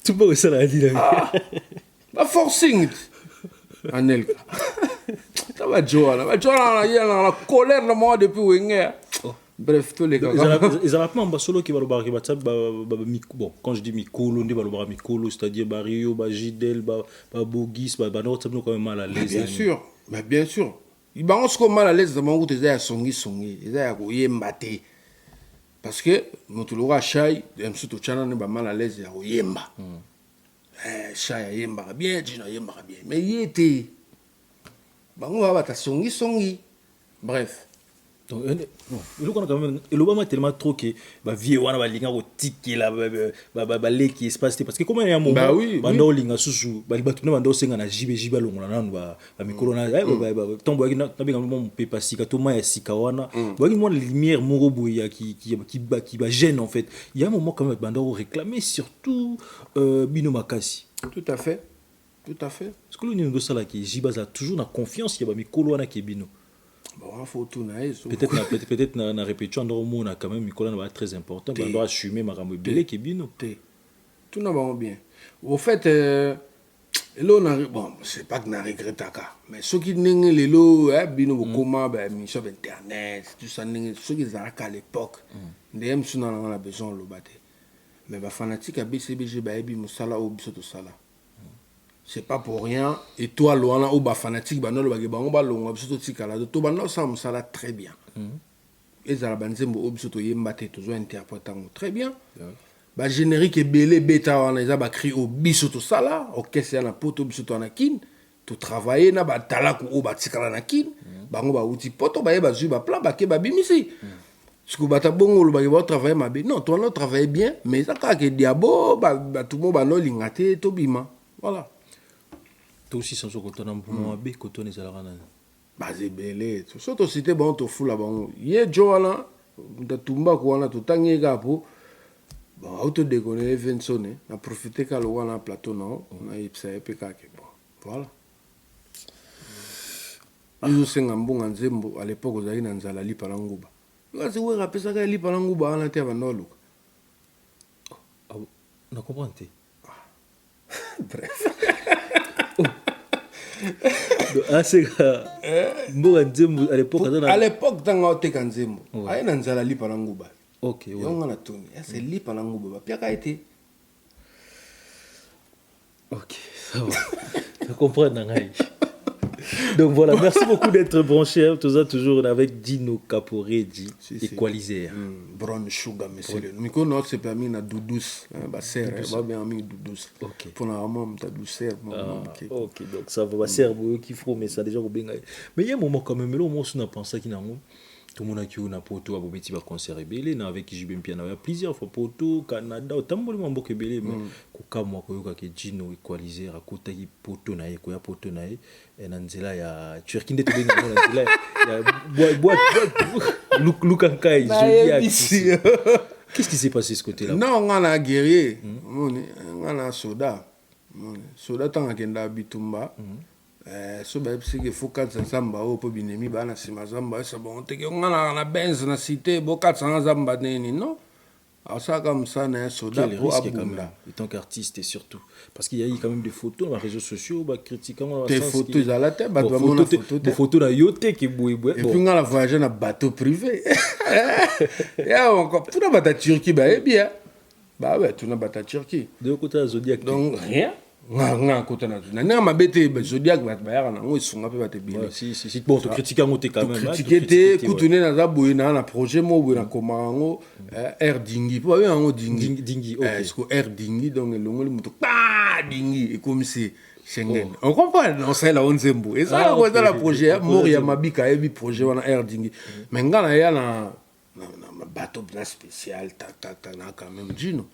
tout pas ça la dit la forcing Anelka. Ça va jouer là. Il y a la colère là moi depuis Wenger. Bref, tous les gars. Ils ont pas un solo qui va le barrer bon, quand je dis Mikolo, on dit le Mikolo, c'est-à-dire Barrio, Gidel, Bogis, non, ça quand même mal à l'aise. Bien sûr. Mais bien sûr. Il va on mal à l'aise dans mon route ils a songi. Ils a yembate. Parce que notre lora chai, même surtout chana ne va mal à l'aise ya yemba. Chaya yemba bien, Gino yemba bien. Mais il était. Bango va ta songi. Bref. Donc, il y a quand même, et l'Obama tellement trop que vieux wana ba linga ko tikela ba leki espace parce que comment il y a un moment bah oui bando linga susu ba tuna bando senga na jibe longola nanu ba mikolo na tombo na benga mo pe pasika to ma ya sika wana ba ki mo la lumière moko boya qui ba gêne en fait. Il y a un moment quand même bando réclamer surtout Bino Makasi. tout à fait parce que l'on ndo sala ki jiba za toujours na confiance ya ba mikolo wana ke Bino. Bon, faut tout peut-être na répétition dans le monde quand même Nicolas va être très important on doit assumer ma rambo belé qui bino tout n'a pas bien au fait là on a bon c'est pas que na regrette mais ceux qui n'engagent les lots bino comment ben sur internet tout ça ceux qui à l'époque ndem suna on a besoin le battre mais ba fanatique à BCBG ba ebi musala au biso to sala. C'est pas pour rien et toi loana ou ba fanatique ba no lo ba ke bango ba longa biso to tikala to ba no ça musala très bien et za la banzembo o biso to yemba te to zo interpréter très bien ba générique belé beta wana za ba cri au biso to sala orchestre na poto biso to na kin to travailler na ba talaku o ba tikala na kin bango ba uti poto ba yeba zu ba plan ba ke ba bimisi parce que bata bongo lo ba ke ba travailler mabe non toi no travailler bien mais ça ka ke diabo ba tout mo ba no lingate to bima voilà. Aussi sans côté na mbumo be côté ne zala kana bazé belé surtout cité bon to fula bon ye joala nda tumba ko wana to tangeka po bon auto déconner Vincent na profiter ka lo wana plateau non na ipsa epeka ke bon voilà ils senga mbunga nzembo à l'époque ozali na nzala lipa la nguba ngazi we rapesa ka lipa la nguba ana te banolo na comprendre bref c'est à l'époque tanga te kanzembo ay na nzala lipa la nguba OK ouais on a toni c'est lipa la nguba pia ka été OK ça va je comprends nangai. Donc voilà, merci beaucoup d'être branché, tout ça toujours avec Dino Caporedji, Equalizer. Brown Sugar, monsieur. Miko non, c'est permis na doudous, bah serre, va bien mis doudous. OK. Pour la maman, ta douceur. OK, donc ça va serre qui faut mais ça déjà au bien. Mais il y a un moment quand même, là au moins on a pensé qu'il y a un moment tout le monde a qui a poto à bometi va concert belé na avec qui j'ai bien piano il y a plusieurs fois poto Canada autant de monde beaucoup belé mais kuka moi ko yoka ke Dino Equalizer akota ki poto na ye ko ya poto na ye et na nzela ya Turquie ndete benga na nzela ya boîte lukanka et Zodiac. Qu'est-ce qui s'est passé ce côté là? Non, on a guerrier, on a soda tant akenda bitumba. So ba psi ke fokat zamba o po binemi ba na sima zamba ça bon te ke ngana na benz na cité bokat zamba neni non alors ça comme ça na soda pour abunda en tant qu'artiste et surtout parce qu'il y a eu quand même des photos dans les réseaux sociaux ba critiquant des photos à la tête ba des photos na yote ki boui et puis ngala voyager na bateau privé ya encore tout na bata Turquie ba bien bah ouais tout na bata Turquie de côté à Zodiac donc rien nga kota na na mabete Zodiac ba ya na ngo isunga pe ba te bile si bon to critiquer ngote quand même critiquer kutune na za boye na projet mo boye na komango air dingi po ba ngo dingi est-ce que air dingi donc le ngoli muto pa dingi et comme c'est Schengen on comprend non c'est la onzembo et ça ko la projet Moria Mabika et bi projet wana air dingi mais ngana ya na bateau bien spécial ta na quand même Dino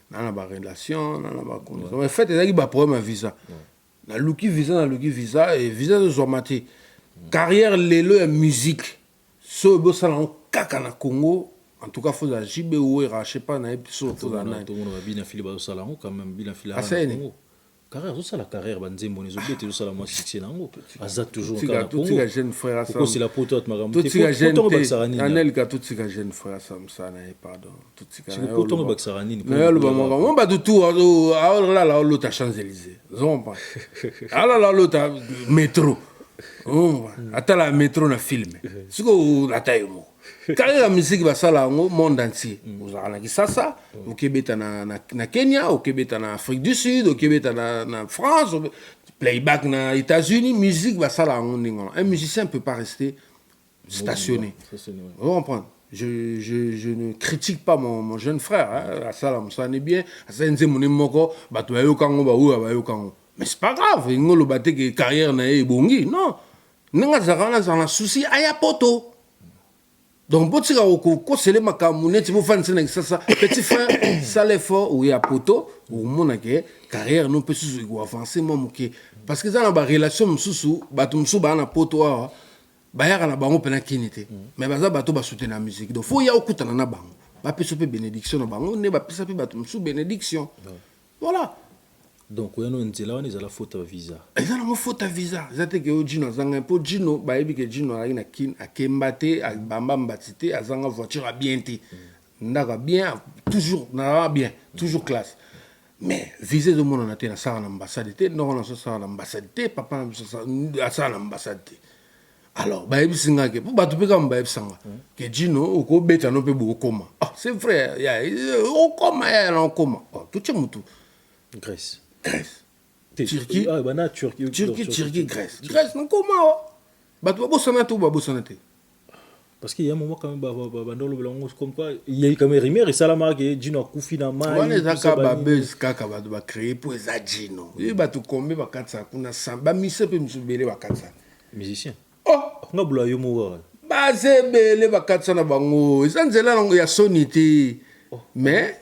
na ba relation na ba condition en fait ezaki ba problème visa na luki visa et visa de Zomati carrière lelo et musique so bo sala kaka na Congo en tout cas faut la jibe ou je sais pas na episode faut la na tout le monde va bien filer ba sala quand même bien filer Congo carrière tout ça la carrière banzembo les obétés tout ça la moi succès nango aza toujours quand tout ces jeunes frères ça c'est la pote magambo tout ces jeunes Anel ka tout ces jeunes frères ça na pardon tout ces c'est le pote baksarani mais le on va de tout là l'autre Champs-Élysées on pas là l'autre métro ata la métro na film siko atayo carrière la musique va ça là au monde entier uzana kisasa ukebeta na Kenya ukebeta na Afrique du Sud ukebeta na France playback na États-Unis musique va ça là un musicien peut pas rester stationné vous comprenez je ne critique pas mon jeune frère ça là ça n'est bien ça nze mon moko bato yo kango ba yo kango mais c'est pas grave ngolo baté que carrière na e bongi non nga zakana za na souci aya poto Donc, si tu as makamune, tu vas faire ça. Petit frère, ça l'effort où il y a poto, où mon carrière non peut avancer parce que dans la relation mususu, batu mususu ba na poto wa, ba ya na bango pena kinité. Mais baza bato ba soutenir la musique. Donc faut ya okutana na bango. Ba peso pe bénédiction na bango, ne ba pesa pe batu mususu bénédiction. Voilà. Donc oyano nzela wana ezala faute visa. Ezala mo faute visa. Zate ke ojino zanga po jino ba yebi ke jino ala na kin akembate bamba mbatite azanga voiture a bien té. Ndaka bien toujours na bien, toujours classe. Mais viser de mon anaté na ça en ambassade té non na ça en ambassade té papa na ça en ambassade té. Alors ba yebi singa ke po batu pe ka mba yebi sanga ke jino ko beta no pe bo koma. Ah c'est vrai, ya o koma ya na koma. Oh tout mutu. Grèce. Turquie, ah, bah, Turquie, Grèce. Grèce, non, comment? Bah, tu vas bosser tout, bah, bosser. Parce qu'il y a un moment quand même, comme quoi, il y a quand même Rimer et Salama qui est Gino Koufi dans ma. On est à Kababez, Kaka, va créer pour les Gino. Il va tout combien, va 400, qu'on a 100, bah, mi se peut me subir, va 400. Musicien. Oh! On a boulé au mourir. Bah, c'est belé, va 400 na bango. Et ça, c'est là, il y a sonité. Mais,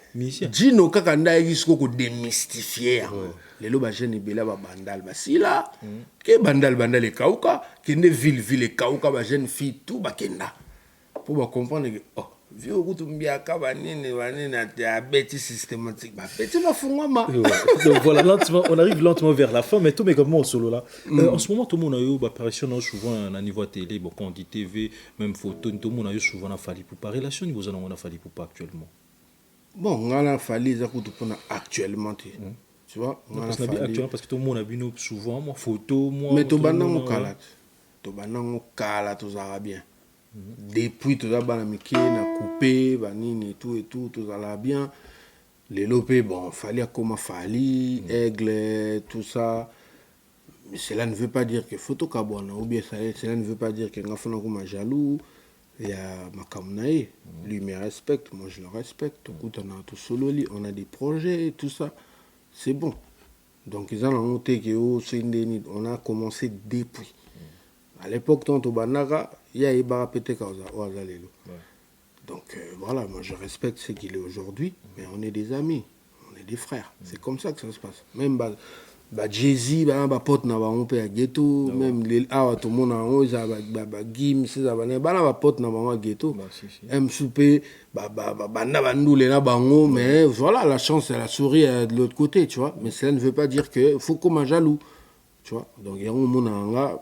Gino, Kaka, n'a pas ko démystifier. Les lois jeunes bela ba bandal ba sila ke bandal e kauka ke ne ville e kauka ba jeune fille tout ba kenda pour ba comprendre que oh vieux kutu mbiaka ba nini na diabète systématique ba petit ba fungama. Donc voilà, lentement on arrive lentement vers la fin, mais tout mais comment au solo là en ce moment tout le monde a eu apparition souvent à niveau télé, bon quand on dit TV même photo, tout le monde a eu souvent na fali pour pas relation niveau on a fali pour pas actuellement. Bon on a fali za kutu pour actuellement tu vois, actuellement parce que tout le monde a vu souvent moi photo moi mais to banango kala to za bien depuis to za bana miki na coupé banini et tout to za bien les lopé bon fallait comme fali aigle tout ça, mais cela ne veut pas dire que photo kabona ou bien cela ne veut pas dire que ngafona comme jaloux. Il y a Makamnae, lui me respecte, moi je le respecte, on a des projets et tout ça. C'est bon. Donc, ils ont monté on a commencé depuis. À l'époque, tant au Banara, il y a Ibarra Pété Kaozalelo. Donc, voilà, moi je respecte ce qu'il est aujourd'hui, mais on est des amis, on est des frères. C'est comme ça que ça se passe. Même Jay-Z, pote na on peut à ghetto, même les tout le monde a on Gim, c'est ça, pote na ghetto. MSP, mais voilà, la chance elle a souri de l'autre côté, tu vois. Mais cela ne veut pas dire que faut comme un jaloux, tu vois. Donc il y a un monde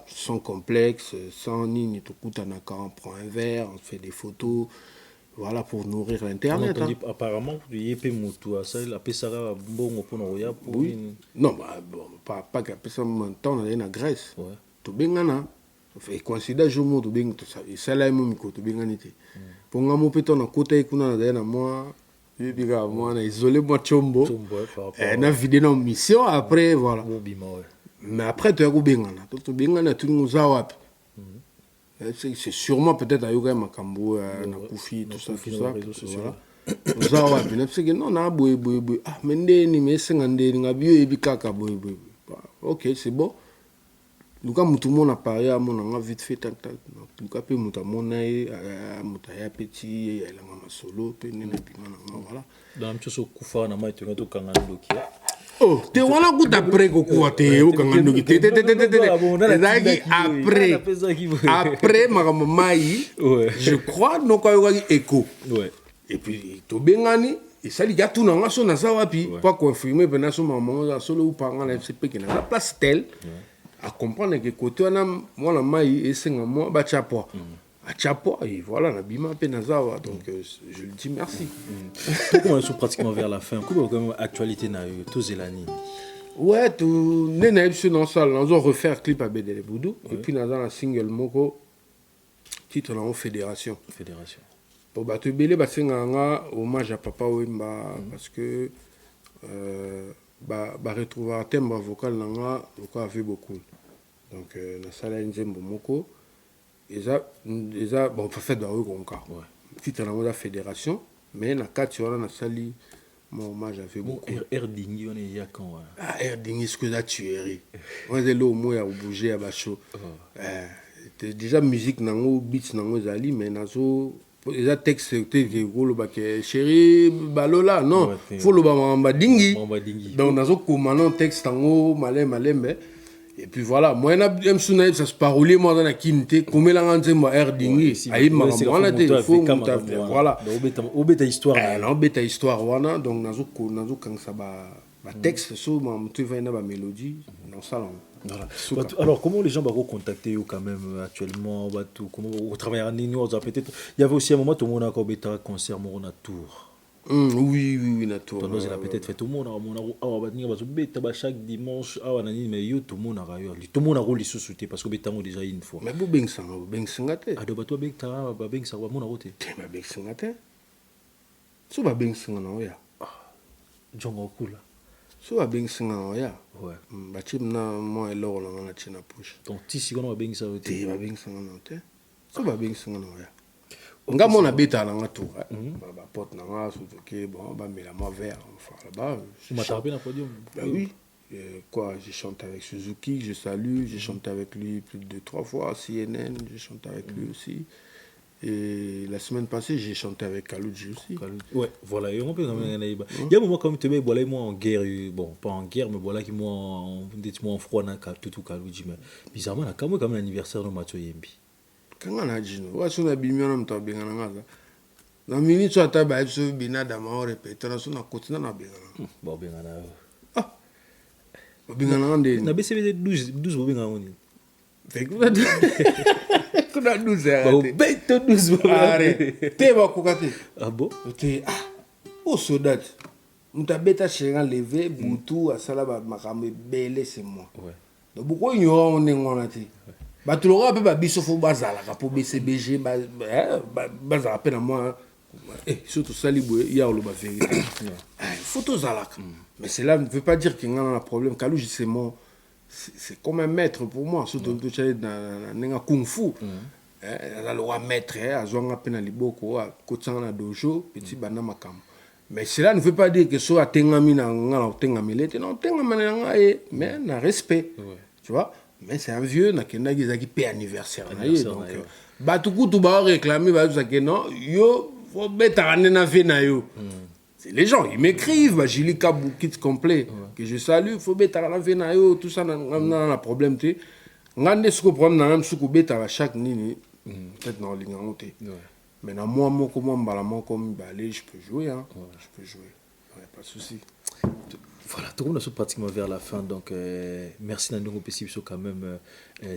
sans complexe, sans ni tout coup on prend un verre, on fait des photos. Voilà, pour nourrir l'internet. Apparemment, il y a des gens ça, la pesara bon pour nous oui. Non, pas que ça maintenant on est en Grèce. Tout bien là. Fait considère je mo tout bien tout ça. Ça là mon micro tout bien ganité. Pour nga mo peto na côté kuna na moi, puis moi na isolé moi chombo. Na vidé nos mission après voilà. Mais après tu as bien là. Tout bien là tout nous a wapi. C'est sûrement peut-être à Yoga Makambo, na Koufi, tout ça. Voilà. Non, ah, ok, c'est bon. Nous avons tout le monde à Paris, on a vite fait, nous avons petit, solo, voilà. Dans la chose Koufa, on a été oh, te wana kuta après kokuwa te okanga ndoki te après makamai je crois non kwa yoki écho et puis to bengani et ça li gatu na ngaso na sawapi pas confirmer pena so maman solo upanga na FCP ki na la place tel à comprendre que côté wana moi la mai et senga moi ba chapo à Chapo, et voilà, Nabima Penazawa, donc je le dis merci. Pourquoi on est pratiquement vers la fin? Comment actualité n'a eu tous les années? Ouais, tout n'est pas dans ça. Nous allons refaire clip à Bédélé Boudou, et puis nous avons la single Moko, titre en Fédération. Fédération. Pour battre Bélé, c'est un hommage à Papa Wemba, parce que retrouver un thème vocal, on a fait beaucoup. Donc, nous avons la Nzembo Moko. Bon, fait de titre dans la fédération, mais na quatre on a sali mon hommage a fait beaucoup. Erdingi on est quand Erdingi ce que ça tuerie. On est là au moins à bouger à bacho. Déjà musique nango beats nango zali mais nazo eza texte te koloba ke chéri balola non faut loba mamba dingi donc nazokoma non texte yango malembe et puis voilà moi na msuna ça se parolier moi dans la kinte komelanga nzembo air dingi ayima wana te faut voilà obeta histoire non beta histoire wana donc nazokangisa ba texte so tu vas na ba mélodie dans salon. Voilà. Alors, comment les gens vont contacter quand même actuellement comment vous travaillez en ligne peut-être il y avait aussi un moment tout le monde a encore un concert à Tours. Oui na Tours. Toi nous a peut-être fait tout le monde chaque dimanche mais tout le monde a ailleurs tout le monde a rôle sous-souté parce que betango déjà une fois. Mais vous bengsanga te. Ado bato bengta ba bengsa wa mona rote. Te ba bengsanga te. So ba bengsanga na oya. Jongo kula. So ba bengsanga na oya. Ouais. Batim na mo eloro la na china push. Donc ti sikono ba bengsa rote. Te ba bengsanga na te. So ba bengsanga na oya. Nga mona beta na nga tour. Ba porte na nga surtout que bon ba mela moi vert enfin là-bas. Tu m'as tapé dans podium. Bah oui. Quoi, j'ai chanté avec Suzuki, je salue, j'ai chanté avec lui plus de 3 fois, CNN, j'ai chanté avec lui aussi. Et la semaine passée, j'ai chanté avec Kalouji aussi. Ouais, voilà. Et on peut quand même. Il y a un moment comme tu me voilà moi en guerre, bon, pas en guerre, mais voilà qui moi en froid na tout Kalouji, mais bizarrement là, quand même l'anniversaire de Mathieu Yembi. Quand on a dit nous, on a bimé on a bien ngana. Dans minute soit tabac sur binada ma on répète, on a continué na bien. Bon bien ngana. Bingana ndé. Na BCB 12 bingana on. Fait que kuna 12 ba beto 12 arrête te ba kokate ah bon te au sodat muta beta chenga levé butu asala ba makambe belé c'est moi ouais donc beaucoup ignorant on ngona te ba tout le rap ba biso fo bazala ka po BCBG bazala pe na moi surtout sali boye ya lo ba vérité photo zalaka mais cela ne veut pas dire qu'il y a un problème Kalouji c'est comme un maître pour moi surtout tu sais dans kung fu la loi maître azwanga pena liboko kotsanga na dojo petit bana makam mais cela ne veut pas dire que so atengami na ngala tengami lete non tengami na ngai mais na respect tu vois mais c'est un vieux na kenda gizaki pe anniversaire na ye donc batukutu ba réclamer ba que non yo faut beta na fe na yo. Les gens, ils m'écrivent, bah, j'ai lu Kabou kit complet, que je salue, faut bêta la venayo, tout ça, n'a un problème, tu sais. Ngande ce qu'on prend dans un soukou bêta chaque nini, peut-être dans l'ingante. Mais dans moi, comment balamant comme balai, je peux jouer, hein. Je peux jouer, pas de souci. Voilà, tout le monde est pratiquement vers la fin, donc merci Nandongo Pessibiso quand même.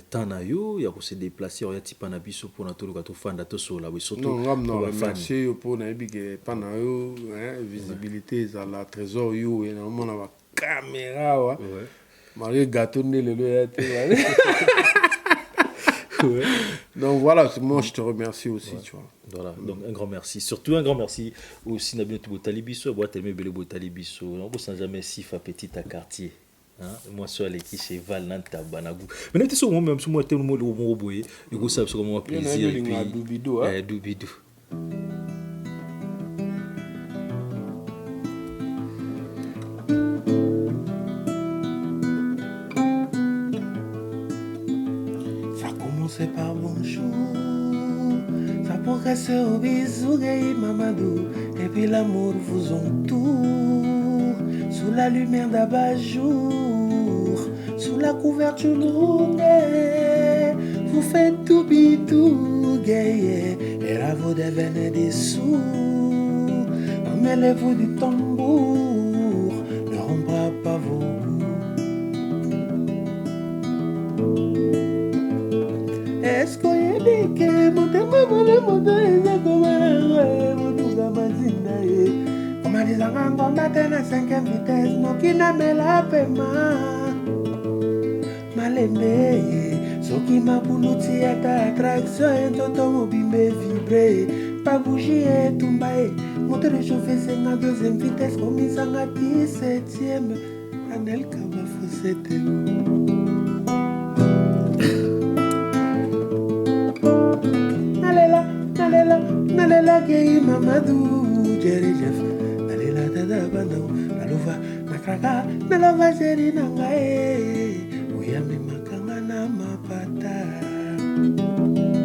Tanayo, il y a se déplacer, il y a type Nabiso pour notre gâteau fan d'Atoso là, oui, surtout. Non, merci pour Nabi Panayo, visibilité, ça la trésor, yo, et normalement, on a la caméra, Marie gâteau, le donc voilà, moi je te remercie aussi, tu vois. Voilà, donc un grand merci. Surtout un grand merci aussi Nabino Botalibiso, boîte aimé Bele Botalibiso. On ne sent jamais si fa petit à quartier. Moi sur les qui chez Val Nanta Banagou. Mais n'était sur moi même sur moi tel mot le mot boyé. Du coup ça c'est vraiment plaisir et puis Doubidou Doubidou. C'est par bonjour, ça progresse au bisou, gay Mamadou, et puis l'amour vous entoure, sous la lumière d'abat-jour, sous la couverture longue, vous faites tout bidou, gay, et là vous devenez des sous, emmêlez-vous du tambour, ne rompra pas vos goûts. Est-ce qu'on y a dit que mon moto est comme on dit en matin à 5e vitesse, non qui n'a pas la paiement. Malembe, ce qui m'a boulouti à ta attraction, et automobile vibré, pas bouger et tomber. Moteur réchauffé, c'est la 2e vitesse, comme ils en a 17e. Anelka Bafosette. Nalela gay Mamadou Jerry Jeff Nalela dada bando Nalova nakraka Nalova Jerry nangae Uyami makanga na mapata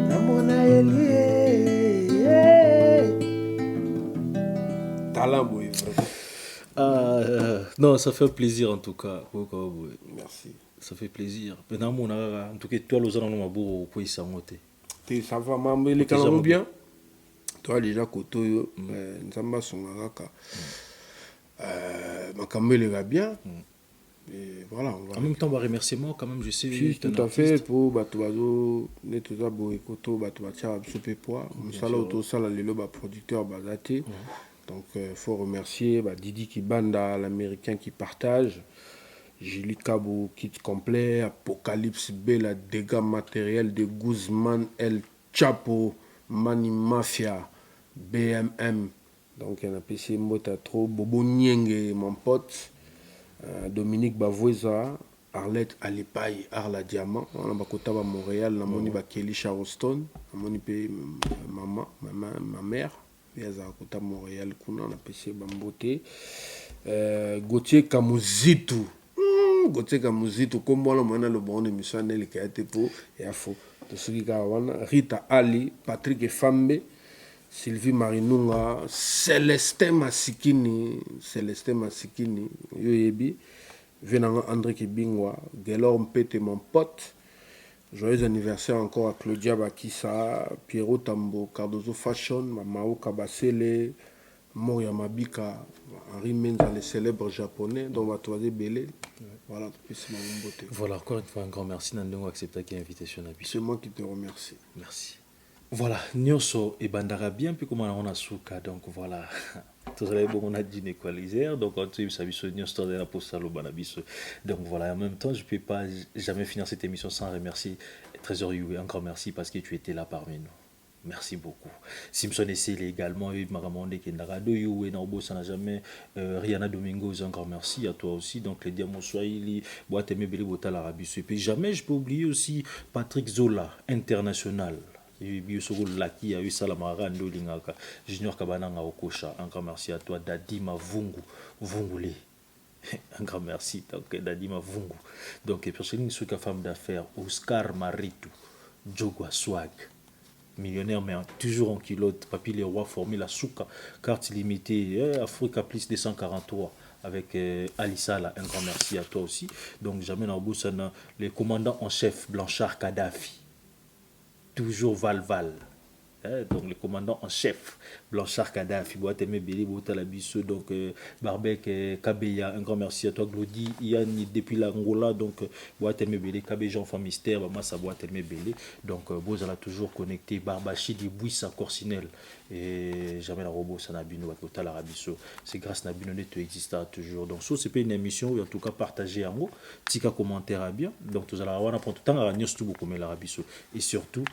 Namona elie talent, oui. Non, ça fait plaisir en tout cas. Merci. Ça fait plaisir. Maintenant, en tout cas, toi, les gens ont beau pour y s'amoter. Ça va, mais les talents bien. Toi, déjà, Koto, Nzamba Songaka. Ma caméra va bien. Et voilà, on va. En même temps, remerciement, quand même, je sais. Si, tout à fait, pour Batoazo, Netoza Boekoto, Batoatia, Absopepoa, Msala Otosala, Lelo, producteur, Bazate. Donc, il faut remercier Didi Kibanda, l'américain qui partage, Julie Cabo, kit complet, Apocalypse B, la dégâts matériels de Guzman, El Chapo, Mani Mafia, BMM. Donc, il y a un PC Motatro, Bobo Nyenge, mon pote, Dominique Bavoisa, Arlette Alipaï, Arla Diamant, on a Bakotaba Montréal, on a Kelly Charleston, on a ma mère. Kota Montréal kuna na PC Bambote Gauthier Kamuzitu Gauthier Kamuzitu comme moi le le bon émission elle qui a été pour et à faux de ce qui a Rita Ali Patrick Fambe Sylvie Marinunga Célestin Masikini yoyebi venant André Kibingwa Gelor Mpete mon pote. Joyeux anniversaire encore à Claudia Bakissa, Pierrot Tambo, Cardozo Fashion, Mao Kabasele, Moria Mabika, Henri Menza, les célèbres japonais, dont on va toiser Belé. Voilà, c'est ma beauté. Voilà, encore une fois, un grand merci Nandongo accepter l'invitation. C'est moi qui te remercie. Merci. Voilà, Nyoso et Bandara bien, puis comment on a souka, donc voilà. Tout ça, on a dîné équalisaire, donc on a eu sa mission Nyoso de la poste donc voilà, en même temps, je ne peux pas jamais finir cette émission sans remercier Trésor Yui. Encore merci parce que tu étais là parmi nous. Merci beaucoup. Simpson Essele également, Maramonde Kendarado, Yui, Norbo, ça n'a jamais. Rihanna Domingos, encore merci à toi aussi. Donc les Diamants Swahili, Boîte Mebele Bota l'Arabie. Et puis jamais je peux oublier aussi Patrick Zola, international. Laki a eu Salamarando Lingaka, Junior Kabananga Okosha. Encore merci à toi, Dadima Vungu, Vungule. Un grand merci, donc Dadima Vungu. Donc, personne qui est femme d'affaires, Oscar Maritou, Jogwa Swag, millionnaire, mais toujours en culotte, Papy les rois formé la Souka, carte limitée, Africa Plus 243. Avec Alissala, un grand merci à toi aussi. Donc, jamais dans Boussana, le commandant en chef Blanchard Kadhafi. Toujours Val. Donc le commandant en chef Blanchard Kadhafi, Boateme Beli, Botalabiso, donc Barbek Kabeya, un grand merci à toi Glody, Yann depuis l'Angola, donc Boateme Beli, Kabé Jean-Fan Mystère, Massa Boateme Beli, donc Bozala toujours connecté, Barbachi, Bouissa Corsinel, et jamais la robot Sanabino, Total Arabiso, c'est grâce à Nabino tu existas toujours. Donc ça c'est pas une émission, en tout cas partagez en mot, tika commentaire à bien, donc tout ça là on apprend tout le temps à Nios tout beaucoup mais l'Arabiso, et surtout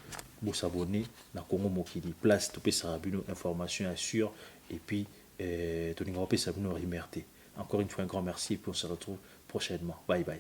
vous s'abonner dans Congo Mokili place tout ça une information assure et puis tout le monde peut s'abonner à Rimerté. Encore une fois un grand merci et puis on se retrouve prochainement. Bye bye.